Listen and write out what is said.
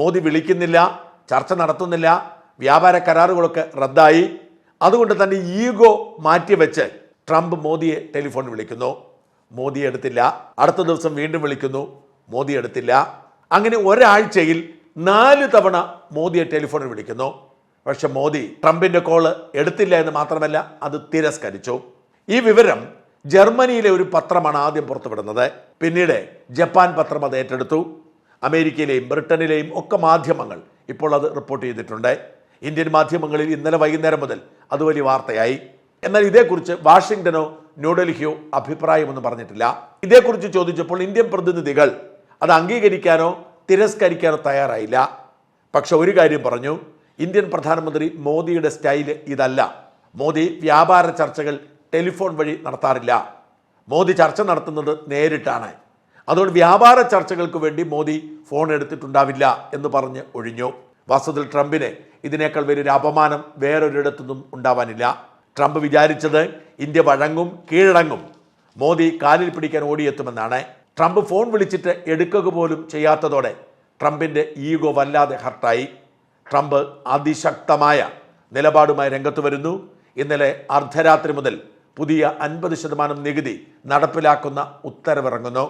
മോദി വിളിക്കുന്നില്ല, ചർച്ച നടത്തുന്നില്ല, വ്യാപാര കരാറുകളൊക്കെ റദ്ദായി. അതുകൊണ്ട് തന്നെ ഈഗോ മാറ്റിവെച്ച് ട്രംപ് മോദിയെ ടെലിഫോൺ വിളിക്കുന്നു. മോദി എടുത്തില്ല. അടുത്ത ദിവസം വീണ്ടും വിളിക്കുന്നു. മോദി എടുത്തില്ല. അങ്ങനെ ഒരാഴ്ചയിൽ 4 തവണ മോദിയെ ടെലിഫോണിൽ വിളിക്കുന്നു. പക്ഷെ മോദി ട്രംപിന്റെ കോള് എടുത്തില്ല എന്ന് മാത്രമല്ല, അത് തിരസ്കരിച്ചു. ഈ വിവരം ജർമ്മനിയിലെ ഒരു പത്രമാണ് ആദ്യം പുറത്തുവിടുന്നത്. പിന്നീട് ജപ്പാൻ പത്രം അത് ഏറ്റെടുത്തു. അമേരിക്കയിലെയും ബ്രിട്ടനിലെയും ഒക്കെ മാധ്യമങ്ങൾ ഇപ്പോൾ അത് റിപ്പോർട്ട് ചെയ്തിട്ടുണ്ട്. ഇന്ത്യൻ മാധ്യമങ്ങളിൽ ഇന്നലെ വൈകുന്നേരം മുതൽ അത് വലിയ വാർത്തയായി. എന്നാൽ ഇതേക്കുറിച്ച് വാഷിങ്ടണോ ന്യൂഡൽഹിയോ അഭിപ്രായമൊന്നും പറഞ്ഞിട്ടില്ല. ഇതേക്കുറിച്ച് ചോദിച്ചപ്പോൾ ഇന്ത്യൻ പ്രതിനിധികൾ അത് അംഗീകരിക്കാനോ തിരസ്കരിക്കാനോ തയ്യാറായില്ല. പക്ഷെ ഒരു കാര്യം പറഞ്ഞു, ഇന്ത്യൻ പ്രധാനമന്ത്രി മോദിയുടെ സ്റ്റൈല് ഇതല്ല. മോദി വ്യാപാര ചർച്ചകൾ ടെലിഫോൺ വഴി നടത്താറില്ല. മോദി ചർച്ച നടത്തുന്നത് നേരിട്ടാണ്. അതുകൊണ്ട് വ്യാപാര ചർച്ചകൾക്ക് വേണ്ടി മോദി ഫോൺ എടുത്തിട്ടുണ്ടാവില്ല എന്ന് പറഞ്ഞ് ഒഴിഞ്ഞു. വാസ്തവത്തിൽ ട്രംപിന് ഇതിനേക്കാൾ വലിയൊരു അപമാനം വേറൊരിടത്തുനിന്നും ഉണ്ടാവാനില്ല. ട്രംപ് വിചാരിച്ചത് ഇന്ത്യ വഴങ്ങും, കീഴടങ്ങും, മോദി കാലിൽ പിടിക്കാൻ ഓടിയെത്തുമെന്നാണ്. ട്രംപ് ഫോൺ വിളിച്ചിട്ട് എടുക്കുക പോലും ചെയ്യാത്തതോടെ ട്രംപിൻ്റെ ഈഗോ വല്ലാതെ ഹർട്ടായി. ട്രംപ് അതിശക്തമായ നിലപാടുമായി രംഗത്ത് വരുന്നു. ഇന്നലെ അർദ്ധരാത്രി മുതൽ പുതിയ 50% നികുതി നടപ്പിലാക്കുന്ന ഉത്തരവിറങ്ങുന്നു.